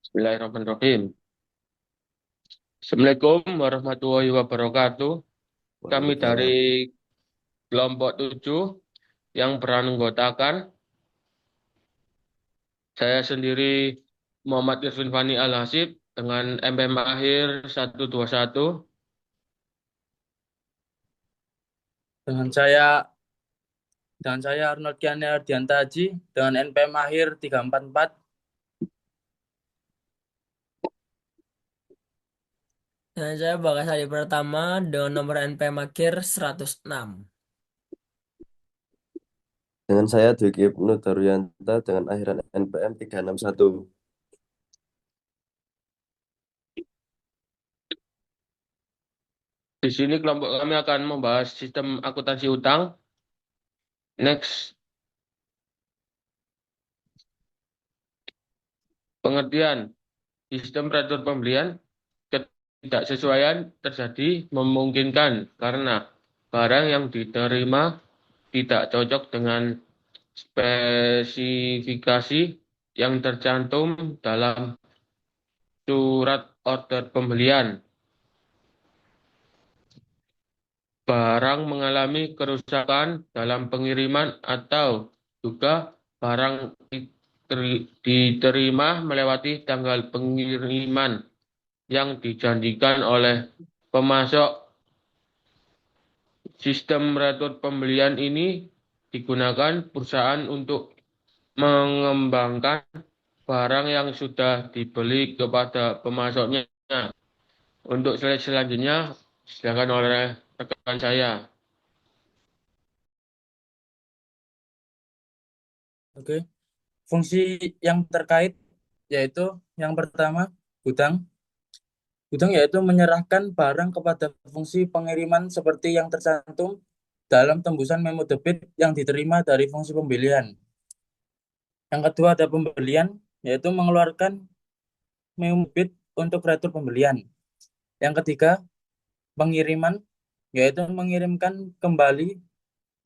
Bismillahirrahmanirrahim. Assalamualaikum warahmatullahi wabarakatuh. Kami dari Waalaikumsalam. kelompok 7 yang beranggotakan saya sendiri Muhammad Irfan Fani Al-Hasib dengan MPM akhir 121. Dengan saya dengan saya Arnold Kiani Ardianta Haji dengan NPM akhir 344. Dan saya Bagas Hadi Pratama dengan nomor NPM akhir 106. Dengan saya Dwiki Ibnu Daruyanta dengan akhiran NPM 361. Di sini kelompok kami akan membahas sistem akuntansi utang. Next, pengertian sistem retur pembelian. Ketidaksesuaian terjadi memungkinkan karena barang yang diterima tidak cocok dengan spesifikasi yang tercantum dalam surat order pembelian. Barang mengalami kerusakan dalam pengiriman atau juga barang diterima melewati tanggal pengiriman yang dijanjikan oleh pemasok. Sistem retur pembelian ini digunakan perusahaan untuk mengembangkan barang yang sudah dibeli kepada pemasoknya. Untuk slide selanjutnya, silakan oleh rekan saya. Oke. Fungsi yang terkait yaitu yang pertama gudang. Gudang yaitu menyerahkan barang kepada fungsi pengiriman seperti yang tercantum dalam tembusan memo debit yang diterima dari fungsi pembelian. Yang kedua ada pembelian yaitu mengeluarkan memo debit untuk retur pembelian. Yang ketiga pengiriman yaitu mengirimkan kembali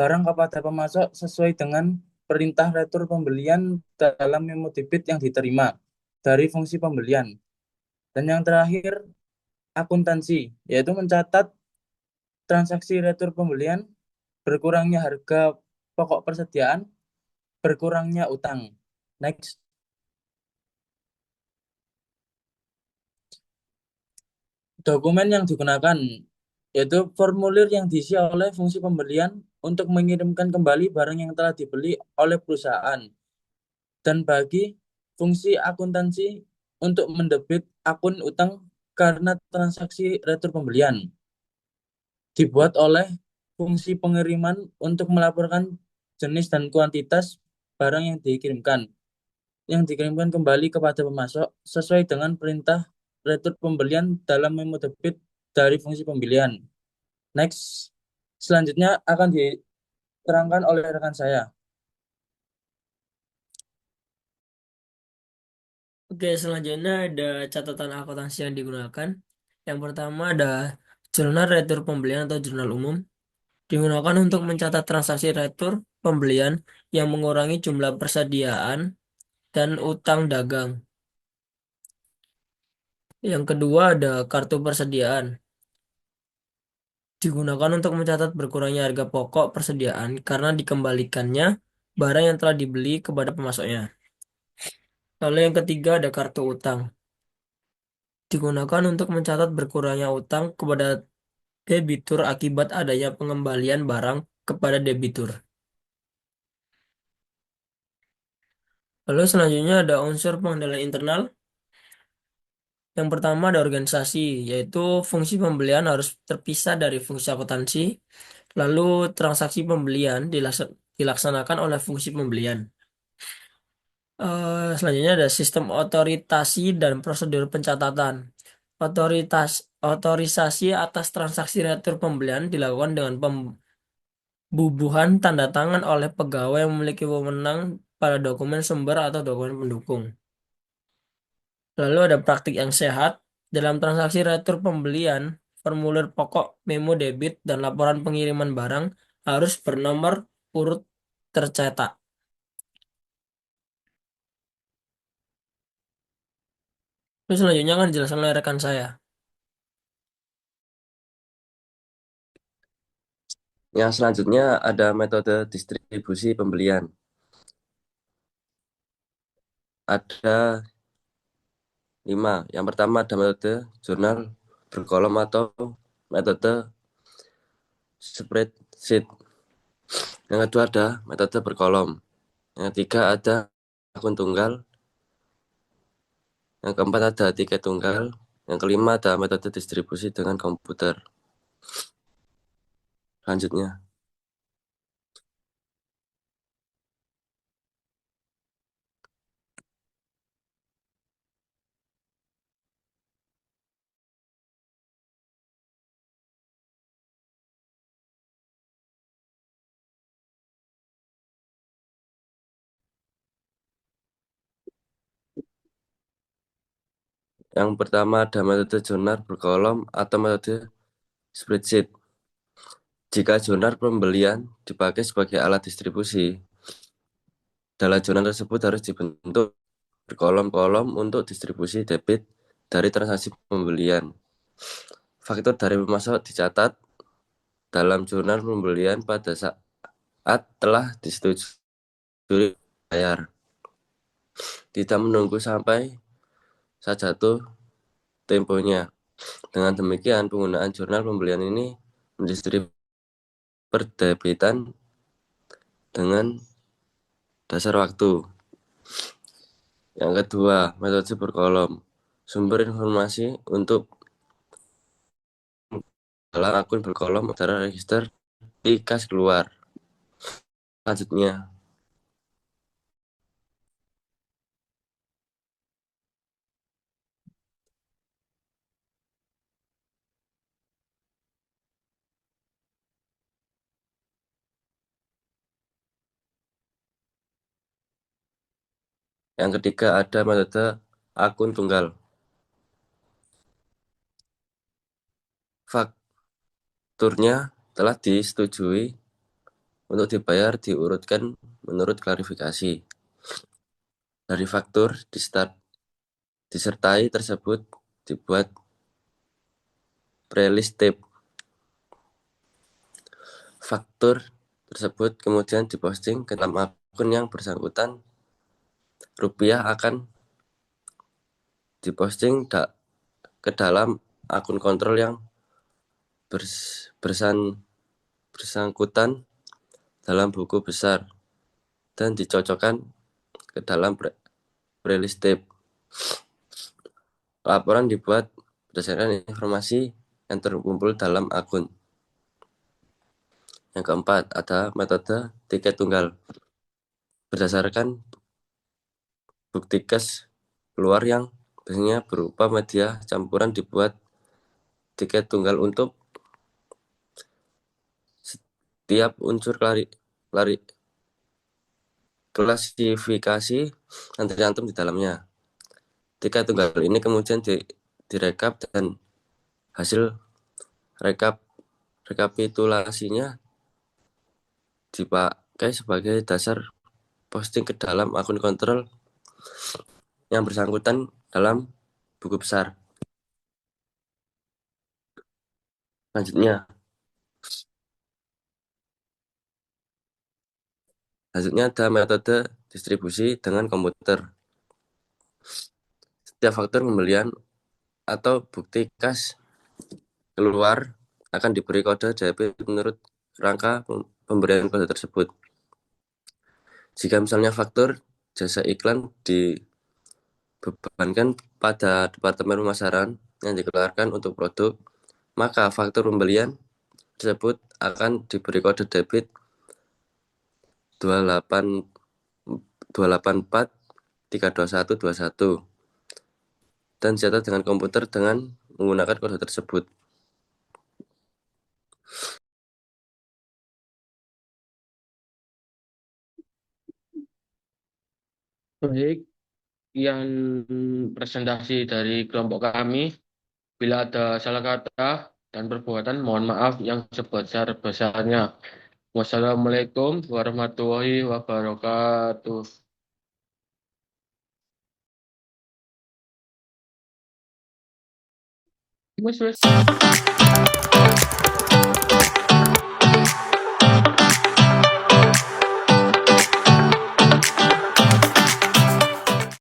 barang kepada pemasok sesuai dengan perintah retur pembelian dalam memo debit yang diterima dari fungsi pembelian. Dan yang terakhir, akuntansi, yaitu mencatat transaksi retur pembelian, berkurangnya harga pokok persediaan, berkurangnya utang. Next. Dokumen yang digunakan yaitu formulir yang diisi oleh fungsi pembelian untuk mengirimkan kembali barang yang telah dibeli oleh perusahaan. Dan bagi fungsi akuntansi untuk mendebit akun utang karena transaksi retur pembelian. Dibuat oleh fungsi pengiriman untuk melaporkan jenis dan kuantitas barang yang dikirimkan kembali kepada pemasok sesuai dengan perintah retur pembelian dalam memo debit dari fungsi pembelian. Next, selanjutnya akan diterangkan oleh rekan saya. Oke, selanjutnya ada catatan akuntansi yang digunakan. Yang pertama ada jurnal retur pembelian atau jurnal umum. Digunakan untuk mencatat transaksi retur pembelian yang mengurangi jumlah persediaan dan utang dagang. Yang kedua ada kartu persediaan. Digunakan untuk mencatat berkurangnya harga pokok persediaan karena dikembalikannya barang yang telah dibeli kepada pemasoknya. Lalu yang ketiga ada kartu utang. Digunakan untuk mencatat berkurangnya utang kepada debitur akibat adanya pengembalian barang kepada debitur. Lalu selanjutnya ada unsur pengendalian internal. Yang pertama ada organisasi, yaitu fungsi pembelian harus terpisah dari fungsi akuntansi. Lalu transaksi pembelian dilaksanakan oleh fungsi pembelian. Selanjutnya ada sistem otoritasi dan prosedur pencatatan. Otorisasi atas transaksi retur pembelian dilakukan dengan pembubuhan tanda tangan oleh pegawai yang memiliki wewenang pada dokumen sumber atau dokumen pendukung. Lalu ada praktik yang sehat. Dalam transaksi retur pembelian, formulir pokok, memo debit, dan laporan pengiriman barang harus bernomor urut tercetak. Terus selanjutnya akan dijelaskan oleh rekan saya. Yang selanjutnya ada metode distribusi pembelian. Ada 5. Yang pertama ada metode jurnal berkolom atau metode spreadsheet. Yang kedua ada metode berkolom. Yang ketiga ada akun tunggal. Yang keempat ada tiket tunggal. Yang kelima ada metode distribusi dengan komputer. Selanjutnya, yang pertama ada metode jurnal berkolom atau metode spreadsheet. Jika jurnal pembelian dipakai sebagai alat distribusi, dalam jurnal tersebut harus dibentuk berkolom-kolom untuk distribusi debit dari transaksi pembelian. Faktur dari pemasok dicatat dalam jurnal pembelian pada saat telah disetujui bayar. Tidak menunggu sampai saat jatuh temponya. Dengan demikian, penggunaan jurnal pembelian ini mendistribusi perdebitan dengan dasar waktu. Yang kedua, metode berkolom. Sumber informasi untuk dalam akun berkolom secara register di kas keluar. Selanjutnya, yang ketiga ada metode akun tunggal. Fakturnya telah disetujui untuk dibayar diurutkan menurut klarifikasi. Dari faktur disertai tersebut dibuat prelist tape. Faktur tersebut kemudian diposting ke dalam akun yang bersangkutan. Rupiah akan diposting ke dalam akun kontrol yang bersangkutan dalam buku besar dan dicocokkan ke dalam prelist tape. Laporan dibuat berdasarkan informasi yang terkumpul dalam akun. Yang keempat, ada metode tiket tunggal. Berdasarkan bukti kas keluar yang biasanya berupa media campuran dibuat tiket tunggal untuk setiap unsur klasifikasi yang tercantum di dalamnya. Tiket tunggal ini kemudian direkap dan hasil rekapitulasinya dipakai sebagai dasar posting ke dalam akun kontrol yang bersangkutan dalam buku besar. Selanjutnya ada metode distribusi dengan komputer. Setiap faktur pembelian atau bukti kas keluar akan diberi kode debit menurut rangka pemberian kode tersebut. Jika misalnya faktur jasa iklan dibebankan pada departemen pemasaran yang dikeluarkan untuk produk, maka faktur pembelian tersebut akan diberi kode debit 284 32121 dan dicatat dengan komputer dengan menggunakan kode tersebut. Baik, yang presentasi dari kelompok kami. Bila ada salah kata dan perbuatan, mohon maaf yang sebesar-besarnya. Wassalamualaikum warahmatullahi wabarakatuh. Wes.